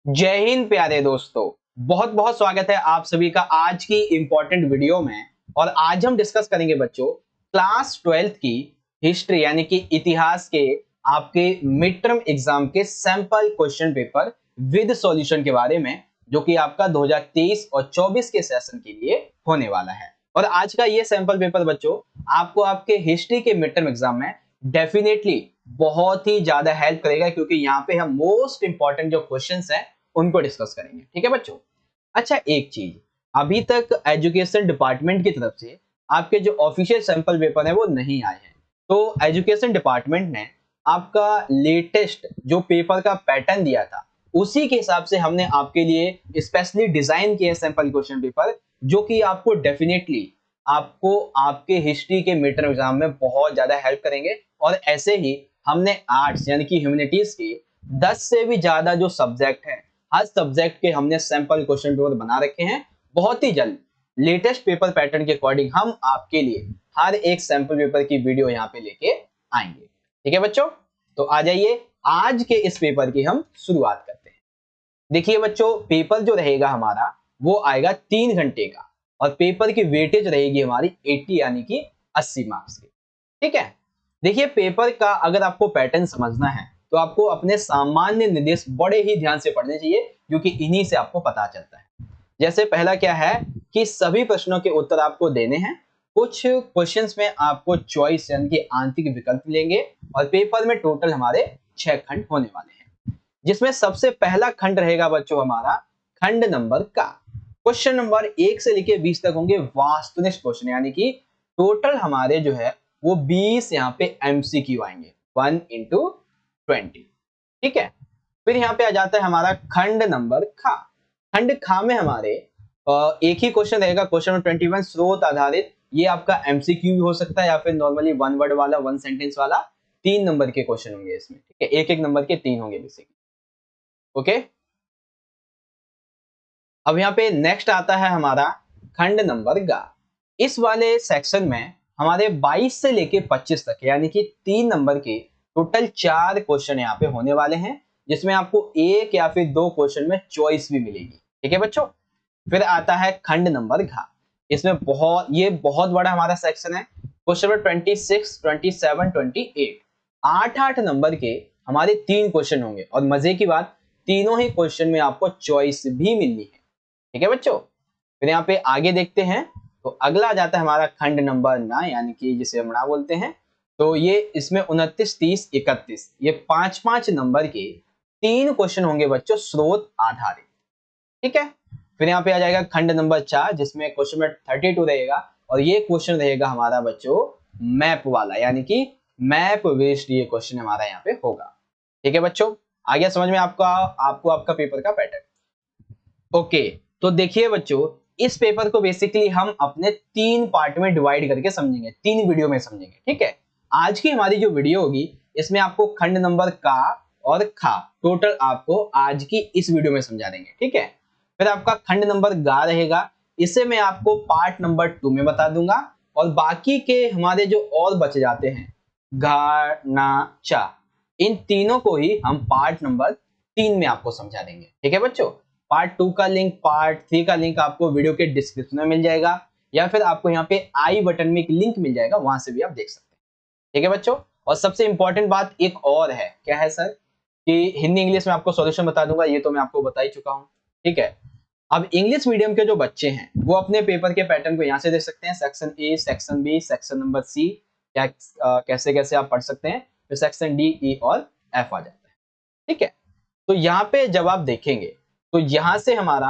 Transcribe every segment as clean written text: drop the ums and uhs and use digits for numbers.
जय हिंद प्यारे दोस्तों। बहुत बहुत स्वागत है आप सभी का आज की इंपॉर्टेंट वीडियो में। और आज हम डिस्कस करेंगे बच्चों क्लास 12th की हिस्ट्री यानी कि इतिहास के आपके मिड टर्म एग्जाम के sample question paper with solution के बारे में, जो कि आपका 2023 और 24 के सेशन के लिए होने वाला है। और आज का ये सैंपल पेपर बच्चों आपको आपके हिस्ट्री के मिड टर्म एग्जाम में डेफिनेटली बहुत ही ज्यादा हेल्प करेगा, क्योंकि यहाँ पे हम मोस्ट इंपॉर्टेंट जो क्वेश्चंस हैं उनको डिस्कस करेंगे। ठीक है बच्चों। अच्छा, एक चीज, अभी तक एजुकेशन डिपार्टमेंट की तरफ से आपके जो ऑफिशियल सैंपल पेपर है वो नहीं आए हैं। तो एजुकेशन डिपार्टमेंट ने आपका लेटेस्ट जो पेपर का पैटर्न दिया था उसी के हिसाब से हमने आपके लिए स्पेशली डिजाइन किए सैंपल क्वेश्चन पेपर, जो कि आपको डेफिनेटली आपको आपके हिस्ट्री के मिड टर्म एग्जाम में बहुत ज्यादा हेल्प करेंगे। और ऐसे ही हमने आर्ट्स यानी कि ह्यूमैनिटीज के 10 से भी ज्यादा जो सब्जेक्ट है, हर सब्जेक्ट के हमने सैंपल क्वेश्चन पेपर बना रखे हैं। बहुत ही जल्द लेटेस्ट पेपर पैटर्न के अकॉर्डिंग हम आपके लिए हर एक सैंपल पेपर की वीडियो यहाँ पे लेके आएंगे। ठीक है बच्चों, तो आ जाइए आज के इस पेपर की हम शुरुआत करते हैं। देखिए बच्चों, पेपर जो रहेगा हमारा वो आएगा 3 घंटे का, और पेपर की वेटेज रहेगी हमारी 80 यानी कि 80 मार्क्स की। ठीक है। देखिए, पेपर का अगर आपको पैटर्न समझना है तो आपको अपने सामान्य निर्देश बड़े ही ध्यान से पढ़ने चाहिए, क्योंकि इन्हीं से आपको पता चलता है। जैसे पहला क्या है कि सभी प्रश्नों के उत्तर आपको देने हैं। कुछ क्वेश्चंस में आपको चॉइस यानी कि आंतरिक विकल्प मिलेंगे, और पेपर में टोटल हमारे 6 खंड होने वाले हैं, जिसमें सबसे पहला खंड रहेगा बच्चों हमारा खंड नंबर का। क्वेश्चन नंबर 1 से लेके 20 तक होंगे वास्तुनिष्ठ क्वेश्चन, यानी कि टोटल हमारे जो है वो 20 यहाँ पे एमसीक्यू आएंगे, 1 इंटू 20। ठीक है। फिर यहाँ पे आ जाता है हमारा खंड नंबर खा। खंड खा में हमारे एक ही क्वेश्चन रहेगा, क्वेश्चन नंबर 21 स्रोत आधारित। ये आपका एमसीक्यू भी हो सकता है या फिर नॉर्मली 1 वर्ड वाला, 1 सेंटेंस वाला। 3 नंबर के क्वेश्चन होंगे इसमें। ठीक है, एक एक नंबर के 3 होंगे बेसिकली। ओके। अब यहाँ पे नेक्स्ट आता है हमारा खंड नंबर गा। इस वाले सेक्शन में हमारे 22 से लेके 25 तक यानी कि 3 नंबर के टोटल 4 क्वेश्चन यहाँ पे होने वाले हैं, जिसमें आपको एक या फिर 2 क्वेश्चन में चॉइस भी मिलेगी। ठीक है बच्चों। फिर आता है खंड नंबर घा। इसमें बहुत बड़ा हमारा सेक्शन है। क्वेश्चन नंबर 26, 27, 28, 8 नंबर के हमारे 3 क्वेश्चन होंगे, और मजे की बात, तीनों ही क्वेश्चन में आपको चॉइस भी मिलनी है। ठीक है बच्चों। फिर यहाँ पे आगे देखते हैं, तो अगला आ जाता है हमारा खंड नंबर ना, यानी कि जिसे हम ना बोलते हैं। तो ये इसमें 29, 30, 31 ये 5 नंबर के 3 क्वेश्चन होंगे बच्चों स्रोत आधारित। ठीक है। फिर यहाँ पे आ जाएगा खंड नंबर 4, जिसमें क्वेश्चन नंबर 32 रहेगा, और ये क्वेश्चन रहेगा हमारा बच्चों मैप वाला, यानी कि मैप बेस्ड ये क्वेश्चन हमारा यहाँ पे होगा। ठीक है बच्चों, आ गया समझ में आपको आपका पेपर का पैटर्न। ओके। तो देखिए बच्चों, इस पेपर को बेसिकली हम अपने 3 पार्ट में डिवाइड करके समझेंगे, 3 वीडियो में समझेंगे। ठीक है। आज की हमारी जो वीडियो होगी इसमें आपको खंड नंबर का और खा टोटल आपको आज की इस वीडियो में समझा देंगे। ठीक है। फिर आपका खंड नंबर गा रहेगा, इसे मैं आपको पार्ट नंबर 2 में बता दूंगा, और बाकी के हमारे जो और बच जाते हैं घा ना चा, इन तीनों को ही हम पार्ट नंबर 3 में आपको समझा देंगे। ठीक है बच्चों। पार्ट 2 का लिंक, पार्ट 3 का लिंक आपको वीडियो के डिस्क्रिप्शन में मिल जाएगा, या फिर आपको यहाँ पे आई बटन में एक लिंक मिल जाएगा, वहां से भी आप देख सकते हैं। ठीक है बच्चों। और सबसे इंपॉर्टेंट बात एक और है, क्या है सर, कि हिंदी इंग्लिश में आपको सॉल्यूशन बता दूंगा, ये तो मैं आपको बता ही चुका हूँ। ठीक है। अब इंग्लिश मीडियम के जो बच्चे हैं वो अपने पेपर के पैटर्न को यहाँ से देख सकते हैं, section A, section B, section number C, क्या कैसे कैसे आप पढ़ सकते हैं। फिर सेक्शन डी, ई और एफ आ जाता है। ठीक है। तो यहाँ पे जब आप देखेंगे तो यहां से हमारा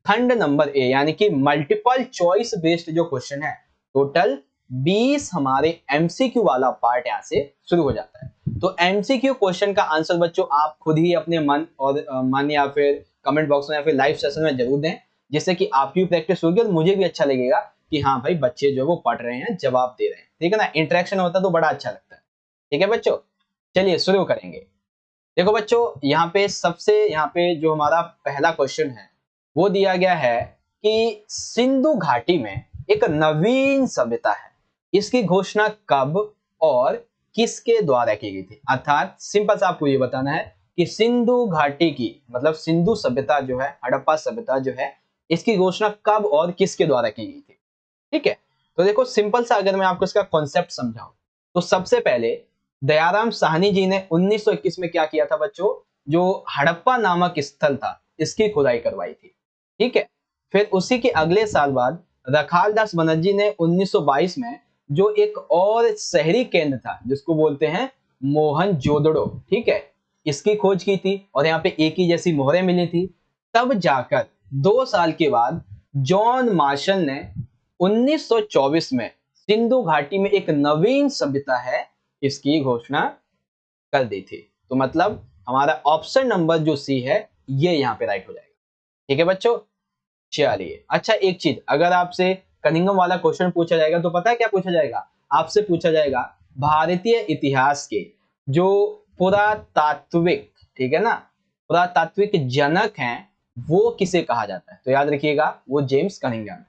खंड नंबर ए यानी कि मल्टीपल चॉइस बेस्ड जो क्वेश्चन है, टोटल 20 हमारे एमसीक्यू वाला पार्ट यहां से शुरू हो जाता है। तो एमसीक्यू क्वेश्चन का आंसर बच्चों आप खुद ही अपने मन या फिर कमेंट बॉक्स में या फिर लाइव सेशन में जरूर दें, जिससे कि आपकी प्रैक्टिस होगी और मुझे भी अच्छा लगेगा कि हाँ भाई बच्चे जो वो पढ़ रहे हैं, जवाब दे रहे हैं। ठीक है ना, इंटरेक्शन होता है तो बड़ा अच्छा लगता है। ठीक है बच्चों, चलिए शुरू करेंगे। देखो बच्चों, यहाँ पे जो हमारा पहला क्वेश्चन है वो दिया गया है कि सिंधु घाटी में एक नवीन सभ्यता है, इसकी घोषणा कब और किसके द्वारा की गई थी। अर्थात सिंपल सा आपको ये बताना है कि सिंधु घाटी की मतलब सिंधु सभ्यता जो है, हड़प्पा सभ्यता जो है, इसकी घोषणा कब और किसके द्वारा की गई थी। ठीक है, तो देखो सिंपल सा अगर मैं आपको इसका कॉन्सेप्ट समझाऊं तो सबसे पहले दयाराम साहनी जी ने 1921 में क्या किया था बच्चों, जो हड़प्पा नामक स्थल था इसकी खुदाई करवाई थी। ठीक है, फिर उसी के अगले साल बाद रखाल दास बनर्जी ने 1922 में जो एक और शहरी केंद्र था जिसको बोलते हैं मोहनजोदड़ो, ठीक है, इसकी खोज की थी और यहाँ पे एक ही जैसी मोहरें मिली थी। तब जाकर 2 साल के बाद जॉन मार्शल ने 1924 में सिंधु घाटी में एक नवीन सभ्यता है इसकी घोषणा कर दी थी। तो मतलब हमारा ऑप्शन नंबर जो सी है ये यहाँ पे राइट हो जाएगा। ठीक है बच्चों, चलिए अच्छा एक चीज, अगर आपसे कनिंघम वाला क्वेश्चन पूछा जाएगा तो पता है क्या पूछा जाएगा, आपसे पूछा जाएगा भारतीय इतिहास के जो पुरातात्विक, ठीक है ना, पुरातात्विक जनक हैं वो किसे कहा जाता है, तो याद रखिएगा वो जेम्स कनिंघम है।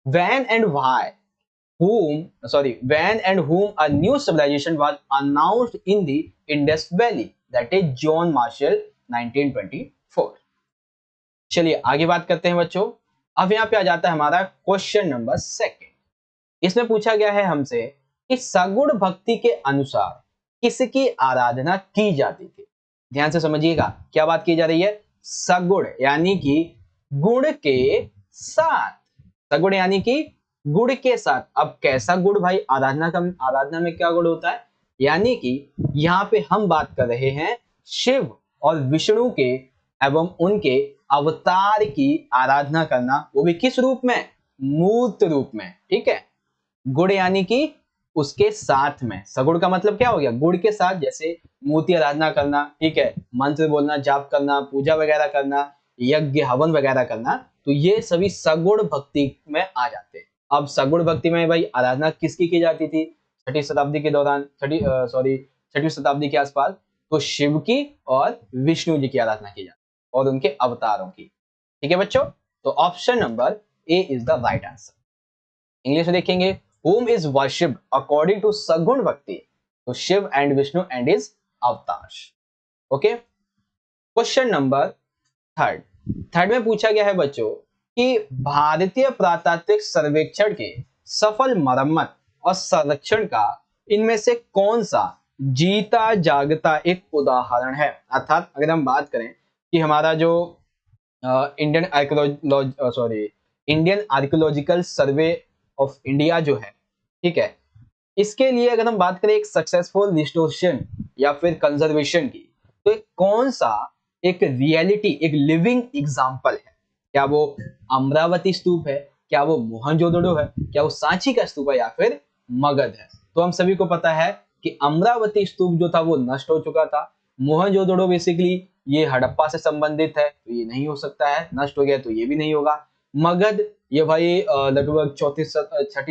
When and why when and whom a new civilization was announced in the Indus Valley, that is John Marshall 1924। चलिए आगे बात करते हैं बच्चों। अब यहाँ पे आ जाता है हमारा क्वेश्चन नंबर 2। इसमें पूछा गया है हमसे कि सगुण भक्ति के अनुसार किसकी आराधना की जाती थी। ध्यान से समझिएगा क्या बात की जा रही है, सगुण यानी कि गुण के साथ, सगुण यानी कि गुण के साथ। अब कैसा गुण भाई, आराधना में क्या गुण होता है, यानी कि यहाँ पे हम बात कर रहे हैं शिव और विष्णु के एवं उनके अवतार की आराधना करना, वो भी किस रूप में, मूर्त रूप में। ठीक है, गुण यानी कि उसके साथ में, सगुण का मतलब क्या हो गया, गुण के साथ, जैसे मूर्ति आराधना करना, ठीक है, मंत्र बोलना, जाप करना, पूजा वगैरह करना, यज्ञ हवन वगैरह करना, तो ये सभी सगुण भक्ति में आ जाते हैं। अब सगुण भक्ति में भाई आराधना किसकी की जाती थी, छठी शताब्दी के दौरान, छठी शताब्दी के आसपास, तो शिव की और विष्णु जी की आराधना की जाती है और उनके अवतारों की। ठीक है बच्चों, तो option number A is the right answer. English में देखेंगे, whom is worshipped according to सगुण भक्ति, तो Shiva and Vishnu and is अवतार। ओके, क्वेश्चन नंबर 3 में पूछा गया है बच्चों कि भारतीय पुरातात्विक सर्वेक्षण के सफल मरम्मत और संरक्षण का इनमें से कौन सा जीता जागता एक उदाहरण है। अर्थात अगर हम बात करें कि हमारा जो Indian archaeological survey of India जो है, ठीक है, इसके लिए अगर हम बात करें एक सक्सेसफुल रिस्टोरेशन या फिर कंजर्वेशन की, तो एक कौन सा एक रियलिटी, एक लिविंग एग्जांपल है, क्या वो अमरावती स्तूप है, क्या वो मोहनजोदड़ो है, क्या वो सांची का स्तूप है या फिर मगध है। तो हम सभी को पता है कि अमरावती स्तूप जो था वो नष्ट हो चुका था, मोहनजोदड़ो बेसिकली ये हड़प्पा से संबंधित है तो ये नहीं हो सकता है, नष्ट हो गया तो ये भी नहीं होगा। मगध ये भाई लगभग छठी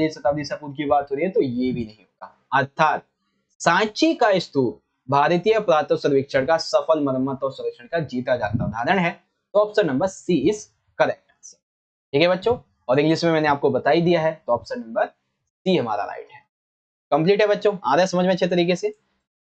शताब्दी से पूर्व की बात हो रही है तो ये भी नहीं होगा। अर्थात सांची का स्तूप भारतीय पुरातत्व सर्वेक्षण का सफल मरम्मत और संरक्षण का जीता जागता उदाहरण है, तो option number C is correct answer. ठीक है बच्चों, और इंग्लिश में मैंने आपको बता ही दिया है, तो ऑप्शन नंबर सी हमारा राइट है। कंप्लीट है बच्चों, आ रहा है समझ में अच्छे तरीके से।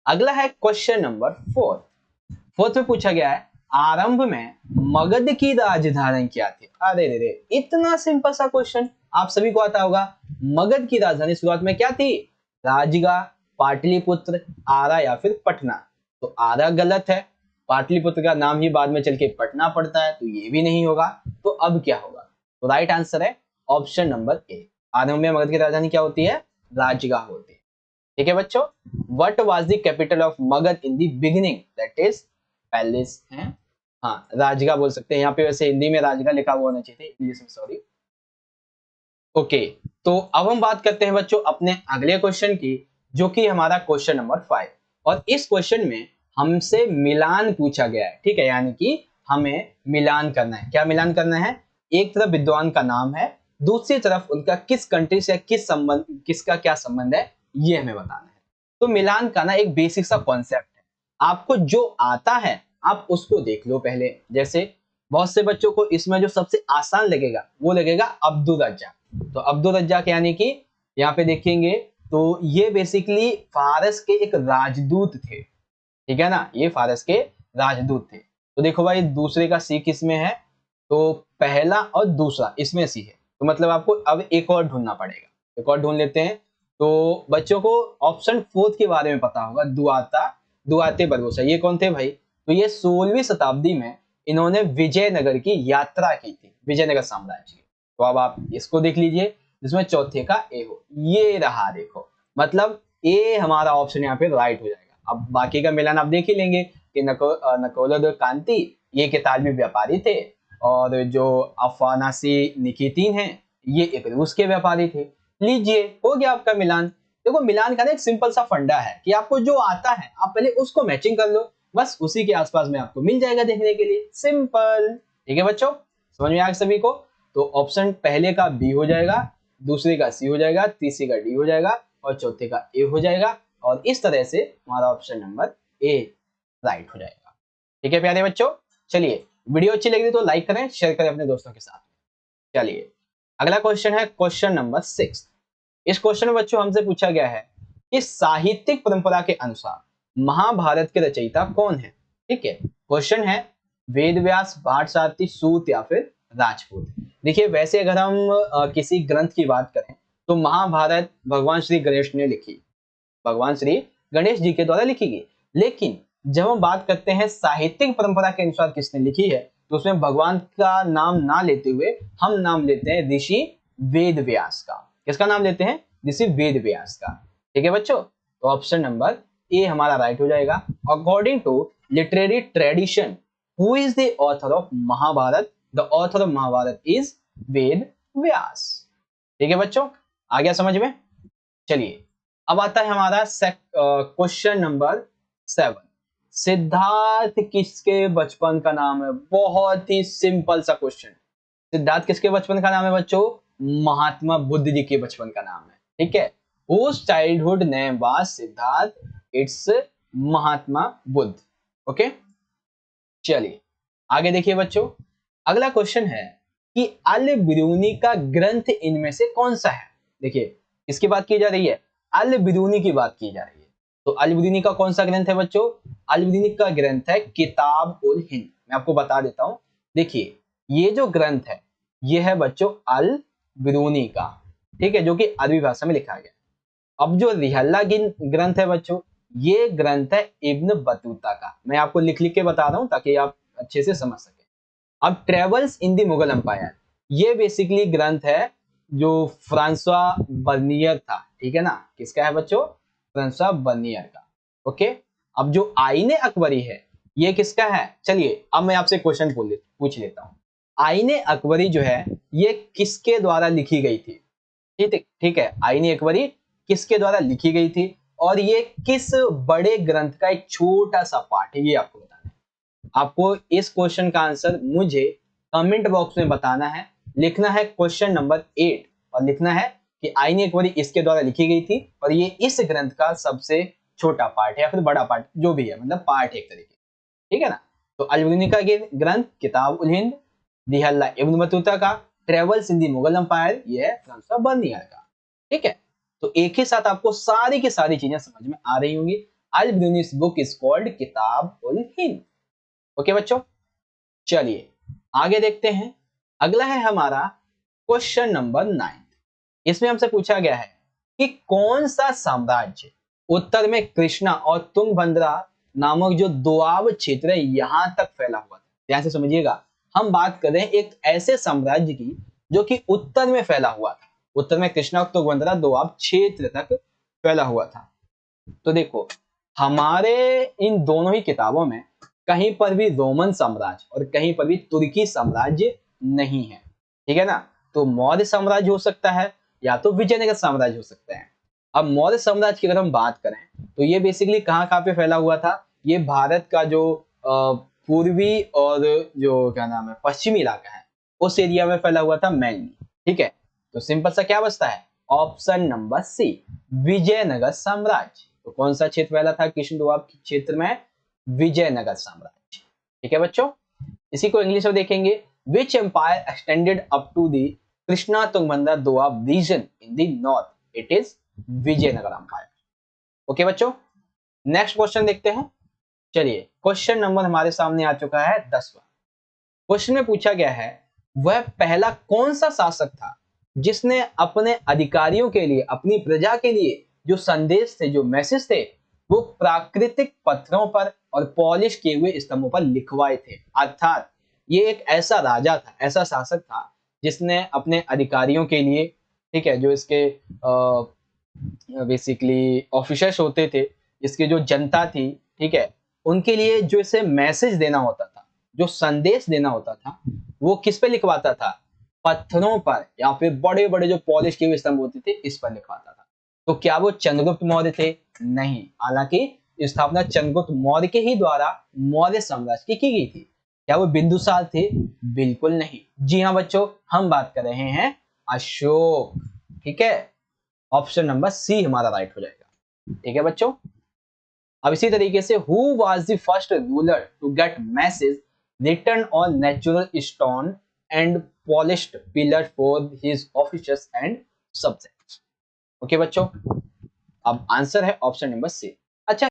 अगला है क्वेश्चन नंबर 4 में पूछा गया है आरंभ में मगध की राजधानी क्या थी। अरे रे रे, इतना सिंपल सा क्वेश्चन आप सभी को आता होगा। मगध की राजधानी शुरुआत में क्या थी, राजगा, पाटलिपुत्र, आरा या फिर पटना। तो आरा गलत है, पाटलिपुत्र का नाम ही बाद में चल के पटना पड़ता है तो ये भी नहीं होगा। तो अब क्या होगा, तो राइट आंसर है ऑप्शन नंबर ए। आरंभ में मगध की राजधानी क्या होती है, राजगाह होती है। ठीक है बच्चों, what was the capital of Magadh in the beginning, that is palace है, हाँ राजगाह बोल सकते हैं। यहाँ पे वैसे हिंदी में राजगाह लिखा हुआ होना चाहिए, इंग्लिश में सॉरी। ओके, तो अब हम बात करते हैं बच्चों अपने अगले क्वेश्चन की, जो कि हमारा क्वेश्चन नंबर 5। और इस क्वेश्चन में हमसे मिलान पूछा गया है। ठीक है, यानी कि हमें मिलान करना है। क्या मिलान करना है, एक तरफ विद्वान का नाम है, दूसरी तरफ उनका किस कंट्री से किसका क्या संबंध है ये हमें बताना है। तो मिलान का ना एक बेसिक सा कॉन्सेप्ट है, आपको जो आता है आप उसको देख लो पहले। जैसे बहुत से बच्चों को इसमें जो सबसे आसान लगेगा वो लगेगा अब्दुल रज्जाक। तो अब्दुल रज्जाक यानी कि यहाँ पे देखेंगे तो ये बेसिकली फारस के एक राजदूत थे। ठीक है ना, ये फारस के राजदूत थे। तो देखो भाई दूसरे का सी किस में है, तो पहला और दूसरा इसमें सी है, तो मतलब आपको अब एक और ढूंढना पड़ेगा, एक और ढूंढ लेते हैं। तो बच्चों को ऑप्शन फोर्थ के बारे में पता होगा, दुआता दुआते बरबोसा, ये कौन थे भाई, तो ये 16वीं शताब्दी में इन्होंने विजयनगर की यात्रा की थी, विजयनगर साम्राज्य की। तो अब आप इसको देख लीजिए, जिसमें चौथे का ए हो, ये रहा देखो, मतलब ए हमारा ऑप्शन यहाँ पे राइट हो जाएगा। अब बाकी का मिलान आप देख ही लेंगे कि नकोलो कांति ये किताबी व्यापारी थे, और जो अफानासी निकितीन है ये एक रूस के व्यापारी थे। लीजिए हो गया आपका मिलान। देखो मिलान का ना एक सिंपल सा फंडा है कि आपको जो आता है आप पहले उसको मैचिंग कर लो, बस उसी के आसपास में आपको मिल जाएगा देखने के लिए, सिंपल। ठीक है बच्चों, समझ में आया सभी को। तो ऑप्शन पहले का बी हो जाएगा, दूसरे का सी हो जाएगा, तीसरे का डी हो जाएगा और चौथे का ए हो जाएगा, और इस तरह से हमारा ऑप्शन नंबर ए राइट हो जाएगा। ठीक है प्यारे बच्चों, चलिए वीडियो अच्छी लगी तो लाइक करें, शेयर करें अपने दोस्तों के साथ। चलिए अगला क्वेश्चन है क्वेश्चन नंबर 6। इस क्वेश्चन में बच्चों हमसे पूछा गया है कि साहित्यिक परंपरा के अनुसार महाभारत के रचयिता कौन है। ठीक है, क्वेश्चन है वेद व्यास, पाठसारथी, सूत या फिर राजपूत। देखिए वैसे अगर हम किसी ग्रंथ की बात करें तो महाभारत भगवान श्री गणेश ने लिखी, भगवान श्री गणेश जी के द्वारा लिखी गई, लेकिन जब हम बात करते हैं साहित्यिक परंपरा के अनुसार किसने लिखी है, तो उसमें भगवान का नाम ना लेते हुए हम नाम लेते हैं ऋषि वेद व्यास का। किसका नाम लेते हैं, ऋषि वेद व्यास का। ठीक है बच्चों, तो ऑप्शन नंबर ए हमारा राइट हो जाएगा। According to literary tradition, who is the author of Mahabharata, the author of Mahabharata is Ved Vyas. ठीक है बच्चों, आ गया समझ में। चलिए अब आता है हमारा क्वेश्चन नंबर 7। सिद्धार्थ किसके बचपन का नाम है, बहुत ही सिंपल सा क्वेश्चन। सिद्धार्थ किसके बचपन का नाम है बच्चों, महात्मा बुद्ध जी के बचपन का नाम है। ठीक है, whose childhood name was Siddharth, it's Mahatma Buddha. Okay, चलिए आगे देखिए बच्चों, अगला क्वेश्चन है कि अल बिरूनी का ग्रंथ इनमें से कौन सा है। देखिए इसकी बात की जा रही है, अल बिरूनी की बात की जा रही है। तो अल बिरूनी का कौन सा ग्रंथ है बच्चों, अल बिरूनी का ग्रंथ है किताब उल हिंद। मैं आपको बता देता हूं, देखिए ये जो ग्रंथ है ये है बच्चों अल बिरूनी का, ठीक है, जो कि अरबी भाषा में लिखा गया। अब जो रिहल्ला ग्रंथ है बच्चों, ये ग्रंथ है इब्न बतूता का। मैं आपको लिख लिख के बता रहा हूं ताकि आप अच्छे से समझ सके। अब travels in the Mughal empire, ये बेसिकली ग्रंथ है जो फ्रांसवा बर्नियर था। ठीक है ना, किसका है बच्चों, फ्रांसवा बर्नियर का। ओके, अब जो आईने अकबरी है ये किसका है। चलिए अब मैं आपसे क्वेश्चन पूछ लेता हूं, आईने अकबरी जो है ये किसके द्वारा लिखी गई थी। ठीक है, आईने अकबरी किसके द्वारा लिखी गई थी और ये किस बड़े ग्रंथ का एक छोटा सा पार्ट है, ये आपको बताना है। आपको इस क्वेश्चन का आंसर मुझे कमेंट बॉक्स में बताना है, लिखना है क्वेश्चन नंबर 8 और लिखना है कि आईने अकबरी इसके द्वारा लिखी गई थी और ये इस ग्रंथ का सबसे छोटा पार्ट है या फिर बड़ा पार्ट, जो भी है, मतलब पार्ट एक तरीके। ठीक है ना, तो अल बिरूनी का ग्रंथ किताब उल हिंद, रिहल्ला इब्न बतूता का travels in the Mughal empire, ये है फ्रांसवा बर्नियर का। ठीक है, तो एक ही साथ आपको सारी की सारी चीजें समझ में आ रही होंगी। अल बिरूनी's बुक इज कॉल्ड किताब उल हिंद। ओके बच्चों, चलिए आगे देखते हैं। अगला है हमारा क्वेश्चन नंबर 9। इसमें हमसे पूछा गया है कि कौन सा साम्राज्य उत्तर में कृष्णा और तुंगभद्रा नामक जो दोआब क्षेत्र है यहां तक फैला हुआ था। ध्यान से समझिएगा, हम बात कर रहे हैं एक ऐसे साम्राज्य की जो कि उत्तर में फैला हुआ था, उत्तर में कृष्णा और तुंगभद्रा दोआब क्षेत्र तक फैला हुआ था। तो देखो हमारे इन दोनों ही किताबों में कहीं पर भी रोमन साम्राज्य और कहीं पर भी तुर्की साम्राज्य नहीं है। ठीक है ना, तो मौर्य साम्राज्य हो सकता है या तो विजयनगर साम्राज्य हो सकता है। अब मौर्य साम्राज्य की अगर हम बात करें तो ये बेसिकली कहाँ पे फैला हुआ था, ये भारत का जो पूर्वी और जो क्या नाम है पश्चिमी इलाका है उस एरिया में फैला हुआ था मेनली। ठीक है, तो सिंपल सा क्या बचता है, ऑप्शन नंबर सी विजयनगर साम्राज्य। तो कौन सा क्षेत्र फैला था कृष्ण दोआब क्षेत्र में, विजयनगर साम्राज्य। ठीक है बच्चों, इसी को इंग्लिश में देखेंगे, which empire extended up to the Krishna Tungabhadra doab region in the north, it is Vijayanagara empire. Okay बच्चों, नेक्स्ट क्वेश्चन देखते हैं। चलिए क्वेश्चन नंबर हमारे सामने आ चुका है 10वां। क्वेश्चन में पूछा गया है वह पहला कौन सा शासक था जिसने अपने अधिकारियों के लिए, अपनी प्रजा के लिए जो संदेश थे, जो मैसेज थे, वो प्राकृतिक पत्थरों पर और पॉलिश किए हुए स्तंभों पर लिखवाए थे। अर्थात ये एक ऐसा राजा था, ऐसा शासक था जिसने अपने अधिकारियों के लिए, ठीक है, जो इसके बेसिकली ऑफिसर्स होते थे, इसकी जो जनता थी, ठीक है, उनके लिए जो इसे मैसेज देना होता था, जो संदेश देना होता था, वो किस पे लिखवाता था? पत्थरों पर या फिर बड़े बड़े जो पॉलिश किए हुए स्तंभ होते थे, इस पर लिखवाता था। तो क्या वो चंद्रगुप्त मौर्य थे? नहीं। हालांकि स्थापना चंद्रगुप्त मौर्य के ही द्वारा मौर्य साम्राज्य की गई थी। क्या वो बिंदुसार थे? बिल्कुल नहीं। जी हाँ बच्चों, हम बात कर रहे हैं अशोक। ठीक है, ऑप्शन नंबर सी हमारा राइट हो जाएगा। ठीक है बच्चों, अब इसी तरीके से who was the first ruler to get message written on natural stone and polished pillar for his officers and subjects? Okay बच्चों, अब आंसर है ऑप्शन नंबर सी। अच्छा,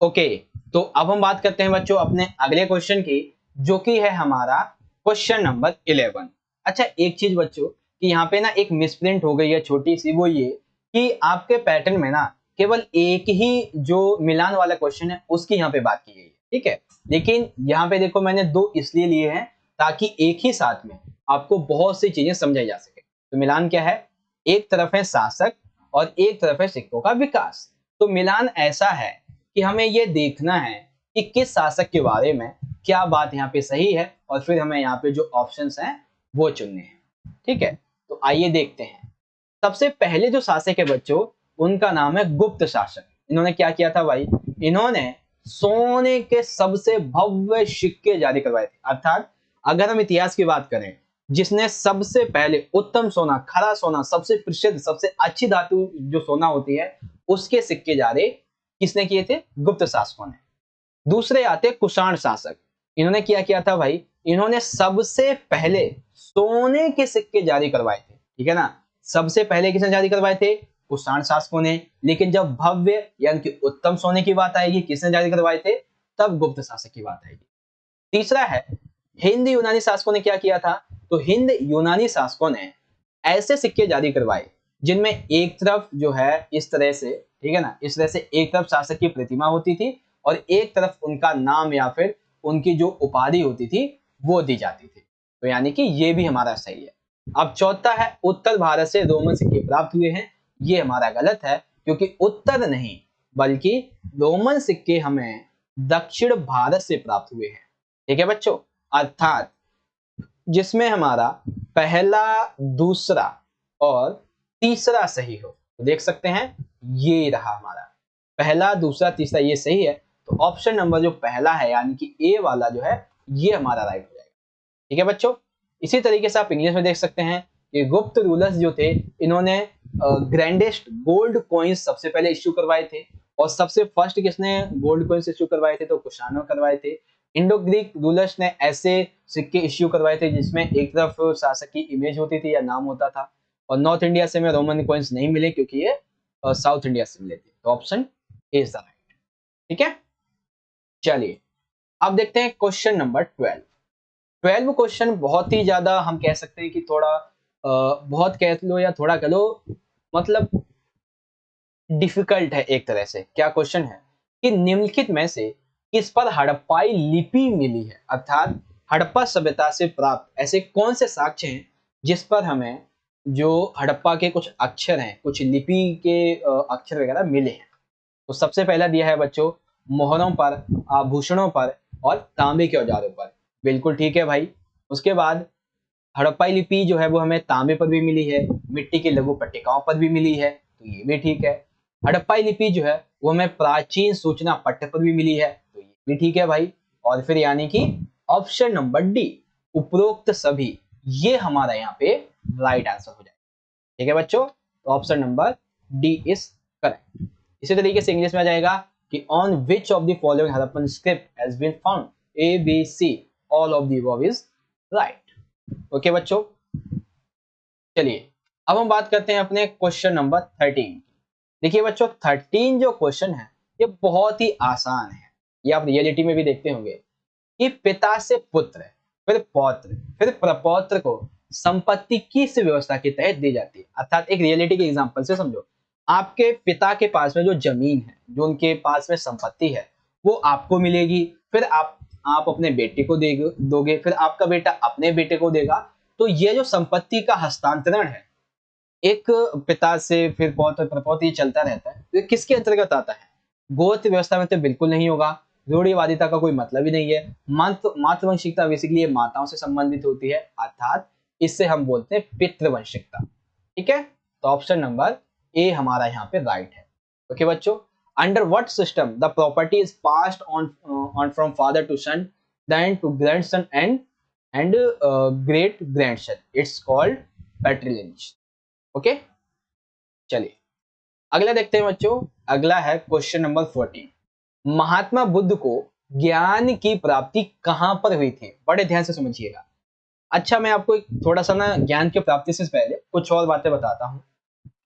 ओके, तो अब हम बात करते हैं बच्चों अपने अगले क्वेश्चन की, जो कि है हमारा क्वेश्चन नंबर 11। अच्छा, एक चीज बच्चों कि यहाँ पे ना एक मिसप्रिंट हो गई है छोटी सी, वो ये कि आपके पैटर्न में ना केवल एक ही जो मिलान वाला क्वेश्चन है उसकी यहाँ पे बात की गई है, ठीक है। लेकिन यहाँ पे देखो मैंने दो इसलिए लिए हैं ताकि एक ही साथ में आपको बहुत सी चीजें समझाई जा सके। तो मिलान क्या है? एक तरफ है शासक और एक तरफ है सिक्कों का विकास। तो मिलान ऐसा है कि हमें ये देखना है कि किस शासक के बारे में क्या बात यहाँ पे सही है और फिर हमें यहाँ पे जो ऑप्शंस हैं वो चुनने हैं। ठीक है, तो आइए देखते हैं। सबसे पहले जो शासक है बच्चों, उनका नाम है गुप्त शासक। इन्होंने क्या किया था भाई? इन्होंने सोने के सबसे भव्य सिक्के जारी करवाए थे। अर्थात अगर हम इतिहास की बात करें, जिसने सबसे पहले उत्तम सोना, खरा सोना, सबसे प्रसिद्ध, सबसे अच्छी धातु जो सोना होती है, उसके सिक्के जारी किसने किए थे? गुप्त शासकों ने। दूसरे आते कुषाण शासक। इन्होंने क्या किया था भाई? इन्होंने सबसे पहले सोने के सिक्के जारी करवाए थे, ठीक है ना। सबसे पहले किसने जारी करवाए थे? कुषाण शासकों ने। लेकिन जब भव्य यानी कि उत्तम सोने की बात आएगी, किसने जारी करवाए थे? तब गुप्त शासक की बात आएगी। तीसरा है हिंद यूनानी शासकों ने क्या किया था? तो हिंद यूनानी शासकों ने ऐसे सिक्के जारी करवाए जिनमें एक तरफ जो है इस तरह से, ठीक है ना, इस तरह से एक तरफ शासक की प्रतिमा होती थी और एक तरफ उनका नाम या फिर उनकी जो उपाधि होती थी वो दी जाती थी। तो यानी कि ये भी हमारा सही है। अब चौथा है उत्तर भारत से रोमन सिक्के प्राप्त हुए हैं। ये हमारा गलत है, क्योंकि उत्तर नहीं बल्कि रोमन सिक्के हमें दक्षिण भारत से प्राप्त हुए हैं। ठीक है बच्चों, अर्थात जिसमें हमारा पहला, दूसरा और तीसरा सही हो। तो देख सकते हैं ये रहा हमारा पहला, दूसरा, तीसरा, ये सही है। तो ऑप्शन नंबर जो पहला है यानी कि ए वाला जो है ये हमारा राइट हो जाएगा। ठीक है बच्चों, इसी तरीके से आप इंग्लिश में देख सकते हैं कि गुप्त रूलर्स जो थे, इन्होंने ग्रैंडेस्ट गोल्ड कॉइन्स सबसे पहले इश्यू करवाए थे। और सबसे फर्स्ट किसने गोल्ड कॉइन्स इश्यू करवाए थे? तो कुषाणों करवाए थे। इंडो ग्रीक रूलर्स ने ऐसे सिक्के इश्यू करवाए थे जिसमें एक तरफ शासक की इमेज होती थी या नाम होता था। और नॉर्थ इंडिया से में रोमन कॉइन्स नहीं मिले क्योंकि ये साउथ इंडिया से मिले थे। तो option A is the right. ठीक है, चलिए अब देखते हैं क्वेश्चन नंबर 12। 12 क्वेश्चन बहुत ही ज्यादा हम कह सकते हैं कि थोड़ा बहुत कह लो या थोड़ा कह लो, मतलब डिफिकल्ट है एक तरह से। क्या क्वेश्चन है कि निम्नलिखित में से किस पर हड़प्पाई लिपि मिली है? अर्थात हड़प्पा सभ्यता से प्राप्त ऐसे कौन से साक्ष्य हैं जिस पर हमें जो हड़प्पा के कुछ अक्षर हैं, कुछ लिपि के अक्षर वगैरह मिले हैं। तो सबसे पहला दिया है बच्चों मोहरों पर, आभूषणों पर और तांबे के औजारों पर। बिल्कुल ठीक है भाई। उसके बाद हड़प्पाई लिपि जो है वो हमें तांबे पर भी मिली है, मिट्टी की लघु पट्टिकाओं पर भी मिली है, तो ये भी ठीक है। हड़प्पाई लिपि जो है वो हमें प्राचीन सूचना पट्ट पर भी मिली है, तो ये भी ठीक है भाई। और फिर यानी कि ऑप्शन नंबर डी, उपरोक्त सभी, ये हमारा यहाँ पे राइट आंसर हो जाएगा। ठीक है बच्चों, तो option number D is correct. इसी तरीके से इंग्लिश में आ जाएगा कि on which of the following Harappan script has been found? A B C, all of the above is right. Okay बच्चों, चलिए अब हम बात करते हैं अपने क्वेश्चन नंबर 13। देखिए बच्चों 13 जो क्वेश्चन है ये बहुत ही आसान है। ये आप रियलिटी में भी देखते होंगे कि पिता से पुत्र, फिर पौत्र, फिर प्रपौत्र को संपत्ति किस व्यवस्था के तहत दी जाती है। अर्थात एक रियलिटी के एग्जांपल से समझो, आपके पिता के पास में जो जमीन है, जो उनके पास में संपत्ति है, वो आपको मिलेगी, फिर आप अपने बेटे को दोगे, फिर आपका बेटा अपने बेटे को देगा। तो ये जो संपत्ति का हस्तांतरण है एक पिता से फिर पौत्र प्रपौत्र, ये चलता रहता है। तो ये किसके अंतर्गत आता है? गोत्र व्यवस्था में तो बिल्कुल नहीं होगा, रूढ़िवादिता का कोई मतलब ही नहीं है। मातृवंशिकता बेसिकली ये माताओं से संबंधित होती है, अर्थात इससे हम बोलते हैं पितृवंशिकता। ठीक है, तो ऑप्शन नंबर ए हमारा यहाँ पे राइट है। ओके बच्चों, under what system the property is passed on from father to son, then to grandson and great grandson, it's called patrilineage. Okay, चलिए अगला देखते हैं बच्चों। अगला है क्वेश्चन नंबर 14। महात्मा बुद्ध को ज्ञान की प्राप्ति कहां पर हुई थी? बड़े ध्यान से समझिएगा। अच्छा, मैं आपको एक थोड़ा सा ना ज्ञान की प्राप्ति से पहले कुछ और बातें बताता हूं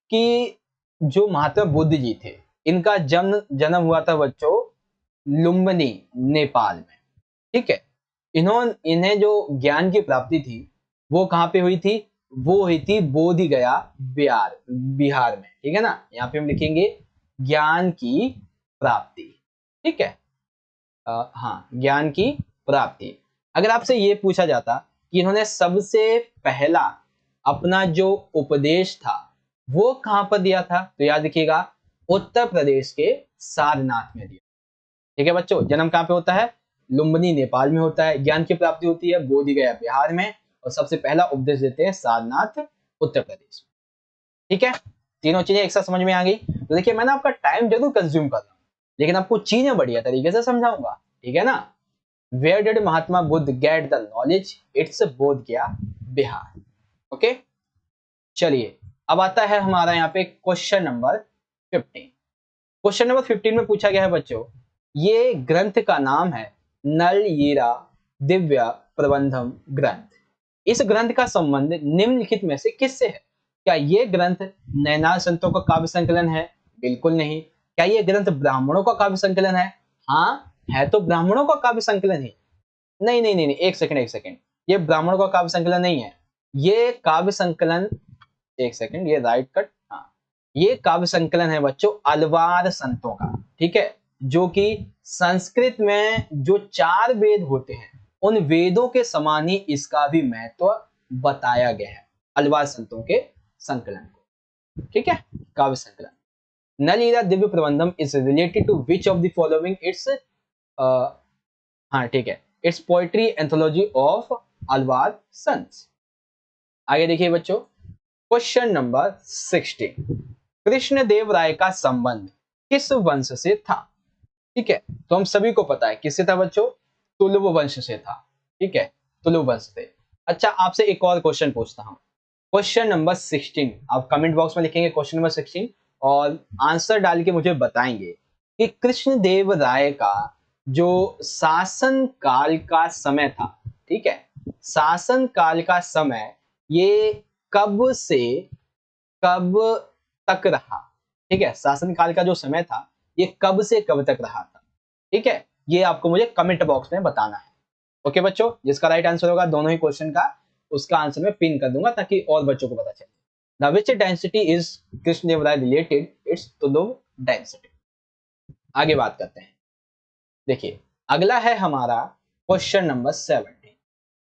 कि जो महात्मा बुद्ध जी थे, इनका जन्म हुआ था बच्चों लुम्बिनी, नेपाल में। ठीक है, इन्हें जो ज्ञान की प्राप्ति थी वो कहां पे हुई थी? वो हुई थी बोधि गया, बिहार में। ठीक है ना, यहाँ पे हम लिखेंगे ज्ञान की प्राप्ति। ठीक है, हाँ, ज्ञान की प्राप्ति। अगर आपसे ये पूछा जाता कि इन्होंने सबसे पहला अपना जो उपदेश था वो कहां पर दिया था, तो याद रखिएगा उत्तर प्रदेश के सारनाथ में दिया। ठीक है बच्चों, जन्म कहां पे होता है? लुम्बिनी नेपाल में होता है। ज्ञान की प्राप्ति होती है बोधि गया बिहार में, और सबसे पहला उपदेश देते हैं सारनाथ, उत्तर प्रदेश में। ठीक है, तीनों चीजें एक साथ समझ में आ गई। तो देखिए, मैंने आपका टाइम जरूर कंज्यूम कर रहा हूं, लेकिन आपको चीजें बढ़िया तरीके से समझाऊंगा। ठीक है ना। Where did Mahatma Buddha get the knowledge? It's Bodh Gaya, Bihar. Okay, चलिए अब आता है हमारा यहाँ पे क्वेश्चन नंबर 15। क्वेश्चन नंबर 15 में पूछा गया है बच्चों, ये ग्रंथ का नाम है नल यीरा दिव्य प्रबंधम ग्रंथ। इस ग्रंथ का संबंध निम्नलिखित में से किससे है? क्या ये ग्रंथ नैनाल संतों का काव्य संकलन है? बिल्कुल नहीं। क्या ये ग्रंथ ब्राह्मणों का काव्य संकलन है? हाँ है, तो ब्राह्मणों का काव्य संकलन है। नहीं नहीं नहीं, एक सेकंड, ये ब्राह्मणों का काव्य संकलन नहीं है। ये काव्य संकलन, एक सेकंड, ये राइट कट, हाँ, ये काव्य संकलन है बच्चों अलवार संतों का। ठीक है, जो कि संस्कृत में जो 4 वेद होते हैं उन वेदों के समान ही इसका भी महत्व बताया गया है, अलवार संतों के संकलन को। ठीक है, काव्य संकलन Nalayira Divya Prabandham is related to which of the following? It's हाँ ठीक है, it's poetry anthology of Alvar संत। आगे देखिए बच्चों, क्वेश्चन नंबर 16। कृष्णदेव राय का संबंध किस वंश से था? ठीक है, तो हम सभी को पता है किससे था बच्चों? तुलुव वंश से था। ठीक है, तुलुव वंश से। अच्छा, आपसे एक और क्वेश्चन पूछता हूं, क्वेश्चन नंबर 16। आप कमेंट बॉक्स में लिखेंगे क्वेश्चन नंबर 16 और आंसर डाल के मुझे बताएंगे कि कृष्णदेव राय का जो शासन काल का समय था, ठीक है, शासन काल का समय ये कब से कब तक रहा? ठीक है, शासन काल का जो समय था ये कब से कब तक रहा था? ठीक है, ये आपको मुझे कमेंट बॉक्स में बताना है। ओके बच्चों, जिसका राइट आंसर होगा दोनों ही क्वेश्चन का, उसका आंसर मैं पिन कर दूंगा ताकि और बच्चों को पता चले। The which dynasty is Krishnadeva Raya related? It's Tuluva dynasty. आगे बात करते हैं। देखिए अगला है हमारा क्वेश्चन नंबर 17।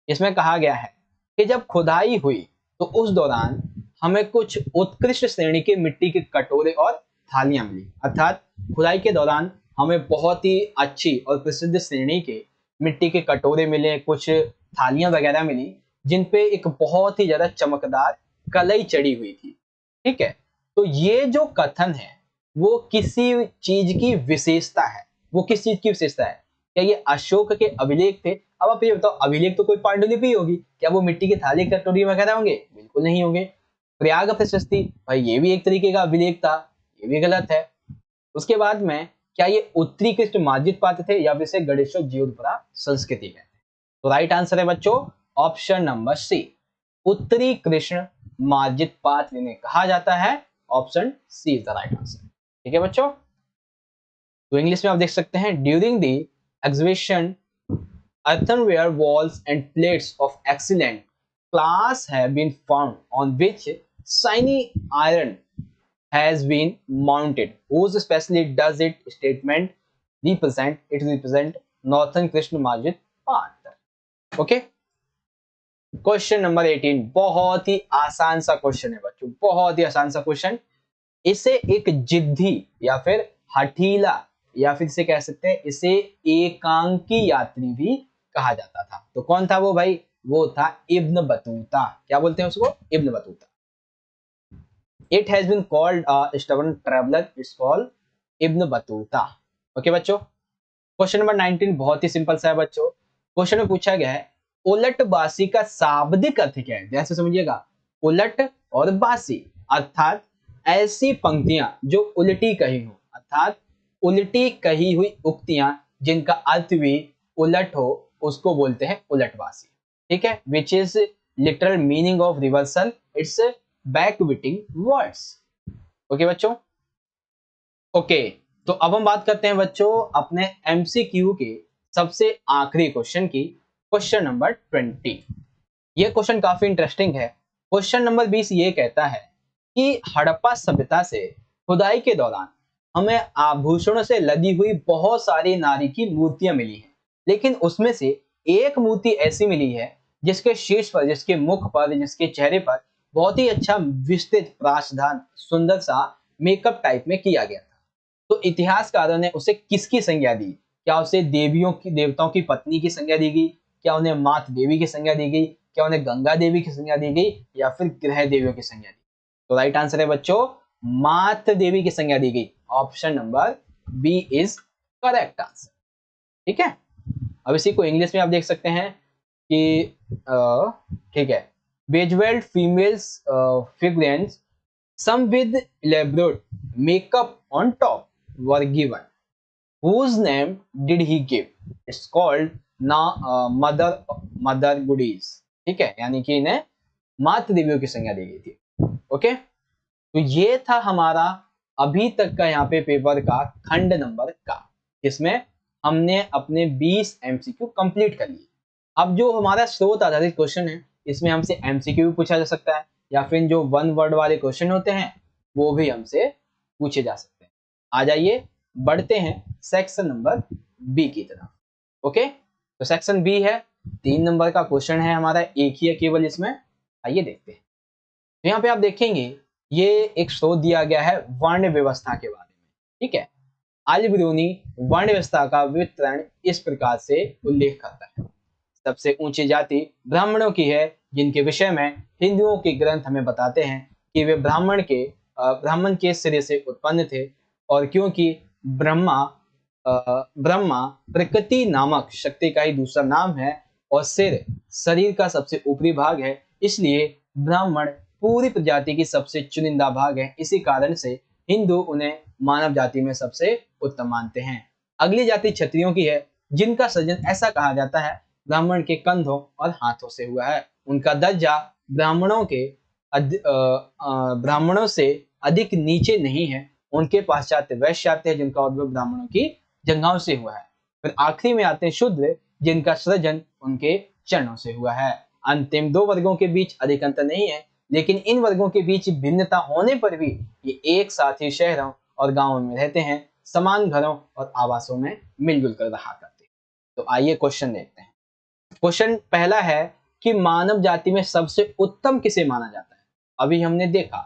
इसमें कहा गया है कि जब खुदाई हुई तो उस दौरान हमें कुछ उत्कृष्ट श्रेणी के मिट्टी के कटोरे और थालियां मिली। अर्थात खुदाई के दौरान हमें बहुत ही अच्छी और प्रसिद्ध श्रेणी के मिट्टी के कटोरे मिले, कुछ थालियां वगैरह मिली जिनपे एक बहुत ही ज्यादा चमकदार कलई चढ़ी हुई थी। ठीक है, तो ये जो कथन है वो किसी चीज की विशेषता है। वो किस चीज की विशेषता है? क्या ये अशोक के अभिलेख थे? अब आप ये बताओ, अभिलेख तो कोई पांडुलिपि होगी, क्या वो मिट्टी की थाली कटोरी वगैरह होंगे? बिल्कुल नहीं होंगे। प्रयाग प्रशस्ति, भाई ये भी एक तरीके का अभिलेख था, ये भी गलत है। उसके बाद में क्या ये उत्तरी कृष्ण मार्जित पात्र थे या फिर से गणेशों जीवपुरा संस्कृति है? तो राइट आंसर है बच्चों ऑप्शन नंबर सी, उत्तरी कृष्ण मार्जित पात्र इन्हें कहा जाता है। Option C is the right answer. ठीक है बच्चों, तो इंग्लिश में आप देख सकते हैं during the exhibition, earthenware walls and plates of excellent class have been found on which shiny iron has been mounted. Whose especially does it statement represent? It represent Northern Krishna Majid Part. Okay. Question number 18 बहुत ही आसान सा question है बच्चों, बहुत ही आसान सा question. इसे एक जिद्दी या फिर हठीला या फिर इसे कह सकते हैं इसे एकांकी यात्री भी कहा जाता था। तो कौन था वो भाई? वो था इब्न बतूता। क्या बोलते हैं उसको? Ibn Battuta. It has been called stubborn traveller, it's called Ibn Battuta. Okay बच्चों, क्वेश्चन नंबर 19 बहुत ही सिंपल सा है बच्चों। क्वेश्चन में पूछा गया है उलट बासी का शाब्दिक अर्थ क्या है? ध्यान से समझिएगा, उलट और बासी अर्थात ऐसी पंक्तियां जो उल्टी कही हो, अर्थात उल्टी कही हुई उक्तियां जिनका अर्थ भी उलट हो, उसको बोलते हैं उलटबासी। ठीक है, which is literal meaning of reversal, it's बैकविटिंग वर्ड्स। ओके बच्चों, ओके तो अब हम बात करते हैं बच्चों अपने एमसीक्यू के सबसे आखिरी क्वेश्चन की, क्वेश्चन नंबर 20। ये क्वेश्चन काफी इंटरेस्टिंग है। क्वेश्चन नंबर 20 ये कहता है कि हड़प्पा सभ्यता से खुदाई के दौरान हमें आभूषणों से लदी हुई बहुत सारी नारी की मूर्तियां मिली हैं, लेकिन उसमें से एक मूर्ति ऐसी मिली है जिसके शीर्ष पर, जिसके मुख पर, जिसके चेहरे पर बहुत ही अच्छा विस्तृत प्राशधान सुंदर सा मेकअप टाइप में किया गया था। तो इतिहासकारों ने उसे किसकी संज्ञा दी? क्या उसे देवियों की, देवताओं की पत्नी की संज्ञा दी गई? क्या उन्हें मात देवी की संज्ञा दी गई? क्या उन्हें गंगा देवी की संज्ञा दी गई? या फिर ग्रह देवियों की संज्ञा दी? तो राइट आंसर है बच्चों मात देवी की संज्ञा दी गई। Option number B is correct answer. ठीक है, अब इसी को इंग्लिश में आप देख सकते हैं कि ठीक है, बेजवेल्ड females figurines some with elaborate makeup on top were given. Whose name did he give? It's called mother goodies. ठीक है, यानी कि इन्हें मात देवियों की संज्ञा दी गई थी। ओके, तो ये था हमारा अभी तक का यहाँ पे पेपर का खंड नंबर का, जिसमें हमने अपने 20 एमसीक्यू कंप्लीट कर लिए। अब जो हमारा स्रोत आधारित क्वेश्चन है, इसमें हमसे एमसीक्यू भी पूछा जा सकता है या फिर जो वन वर्ड वाले क्वेश्चन होते हैं वो भी हमसे पूछे जा सकते हैं। आ जाइए बढ़ते हैं सेक्शन नंबर बी की तरफ। ओके, तो सेक्शन बी है, 3 नंबर का क्वेश्चन है हमारा, एक ही है केवल इसमें। आइए देखते हैं। तो यहाँ पे आप देखेंगे ये एक स्रोत दिया गया है वर्ण व्यवस्था के बारे में। ठीक है, अल-बिरूनी वर्ण व्यवस्था का वितरण इस प्रकार से उल्लेख करता है। सबसे ऊंची जाति ब्राह्मणों की है, जिनके विषय में हिंदुओं के ग्रंथ हमें बताते हैं कि वे ब्राह्मण के सिरे से उत्पन्न थे, और क्योंकि ब्रह्मा प्रकृति नामक शक्ति का ही दूसरा नाम है और सिर शरीर का सबसे ऊपरी भाग है, इसलिए ब्राह्मण पूरी प्रजाति की सबसे चुनिंदा भाग है। इसी कारण से हिंदू उन्हें मानव जाति में सबसे उत्तम मानते हैं। अगली जाति क्षत्रियों की है, जिनका सृजन ऐसा कहा जाता है ब्राह्मण के कंधों और हाथों से हुआ है। उनका दर्जा ब्राह्मणों से अधिक नीचे नहीं है। उनके पश्चात वैश्य आते हैं, जिनका उद्भव ब्राह्मणों की जंघाओं से हुआ है। फिर आखिरी में आते हैं शूद्र, जिनका सृजन उनके चरणों से हुआ है। अंतिम 2 वर्गों के बीच अधिक अंतर नहीं है, लेकिन इन वर्गों के बीच भिन्नता होने पर भी ये एक साथ ही शहरों और गांवों में रहते हैं, समान घरों और आवासों में मिलजुल कर रहा करते हैं। तो आइए क्वेश्चन देखते हैं। क्वेश्चन पहला है कि मानव जाति में सबसे उत्तम किसे माना जाता है? अभी हमने देखा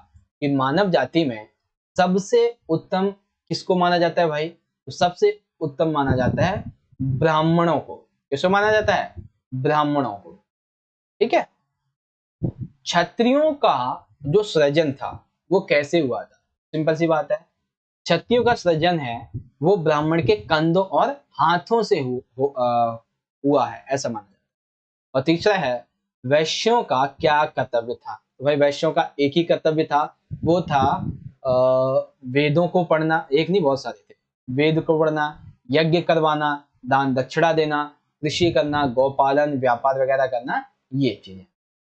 कि मानव जाति में सबसे उत्तम किसको माना जाता है भाई? तो सबसे उत्तम माना जाता है ब्राह्मणों को। किसको माना जाता है? ब्राह्मणों को। ठीक है, क्षत्रियों का जो सृजन था वो कैसे हुआ था? सिंपल सी बात है, क्षत्रियों का सृजन है वो ब्राह्मण के कंधों और हाथों से हुआ है, ऐसा माना जाता है। और तीसरा है वैश्यों का क्या कर्तव्य था? तो भाई वैश्यों का एक ही कर्तव्य था, वो था वेदों को पढ़ना। एक नहीं, बहुत सारे थे। वेद को पढ़ना, यज्ञ करवाना, दान दक्षिणा देना, कृषि करना, गौपालन, व्यापार वगैरह करना, ये चीजें।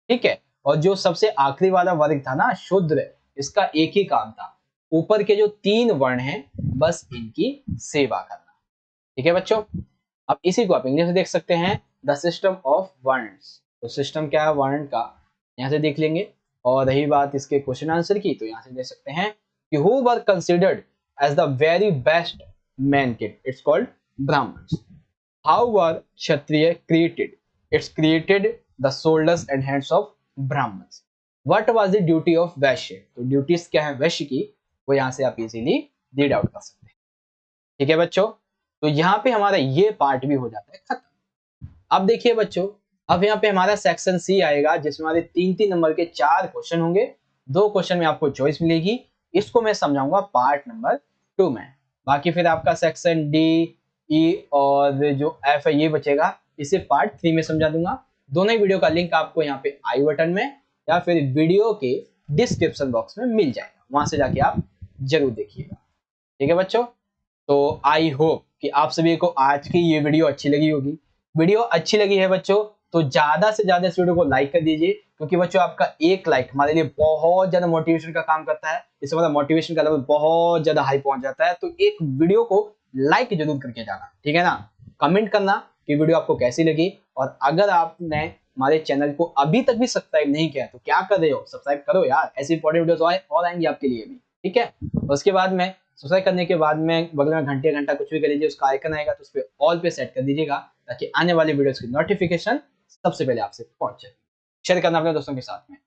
ठीक है, और जो सबसे आखिरी वाला वर्ग था ना शूद्र, इसका एक ही काम था, ऊपर के जो 3 वर्ण हैं बस इनकी सेवा करना। ठीक है बच्चों, अब इसी को आप इंग्लिश में देख सकते हैं, द सिस्टम ऑफ वर्ड्स। तो सिस्टम क्या है वर्ण का, यहाँ से देख लेंगे। और रही बात इसके क्वेश्चन आंसर की, तो यहाँ से देख सकते हैं कि who were considered as the very best mankind, it's called Brahmins. How were Kshatriya created, it's created the shoulders and hands of Brahmins. What was the duty of Vaishya, तो ड्यूटीज क्या है वैश्य की, वो यहाँ से आप इजीली रीड आउट कर सकते हैं। ठीक है बच्चों, तो यहाँ पे हमारा ये पार्ट भी हो जाता है खत्म। अब देखिए बच्चों, अब यहाँ पे हमारा सेक्शन सी आएगा, जिसमें हमारे 3-3 नंबर के 4 क्वेश्चन होंगे। 2 क्वेश्चन में आपको चॉइस मिलेगी, इसको मैं समझाऊंगा पार्ट नंबर 2 में। बाकी फिर आपका सेक्शन डी, ई और जो एफ है ये बचेगा, इसे पार्ट 3 में समझा दूंगा। दोनों ही वीडियो का लिंक आपको यहाँ पे आई बटन में या फिर वीडियो के डिस्क्रिप्शन बॉक्स में मिल जाएगा, वहां से जाके आप जरूर देखिएगा। ठीक है बच्चों, तो आई होप कि आप सभी को आज की ये वीडियो अच्छी लगी होगी। वीडियो अच्छी लगी है बच्चों तो ज्यादा से ज्यादा इस वीडियो को लाइक कर दीजिए, क्योंकि बच्चों आपका एक लाइक हमारे लिए बहुत ज्यादा मोटिवेशन का काम करता है। इससे हमारा मोटिवेशन का लेवल बहुत ज्यादा हाई पहुंच जाता है। तो एक वीडियो को लाइक जरूर करके जाना, ठीक है ना। कमेंट करना कि वीडियो आपको कैसी लगी, और अगर आपने हमारे चैनल को अभी तक भी सब्सक्राइब नहीं किया तो क्या कर रहे हो, सब्सक्राइब करो यार, ऐसी इंपॉर्टेंट वीडियोस और आएंगी आपके लिए भी। ठीक है, उसके बाद में सब्सक्राइब करने के बाद में बगल में घंटा कुछ भी कर लीजिए, उसका आइकन आएगा तो उस पर ऑल पे सेट कर दीजिएगा, ताकि आने वाली वीडियोस की नोटिफिकेशन सबसे पहले आपसे पहुंच जाए। शेयर करना अपने दोस्तों के साथ में।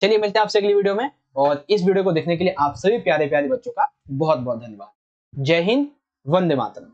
चलिए मिलते हैं आपसे अगली वीडियो में, और इस वीडियो को देखने के लिए आप सभी प्यारे प्यारे बच्चों का बहुत बहुत धन्यवाद। जय हिंद, वंदे मातरम।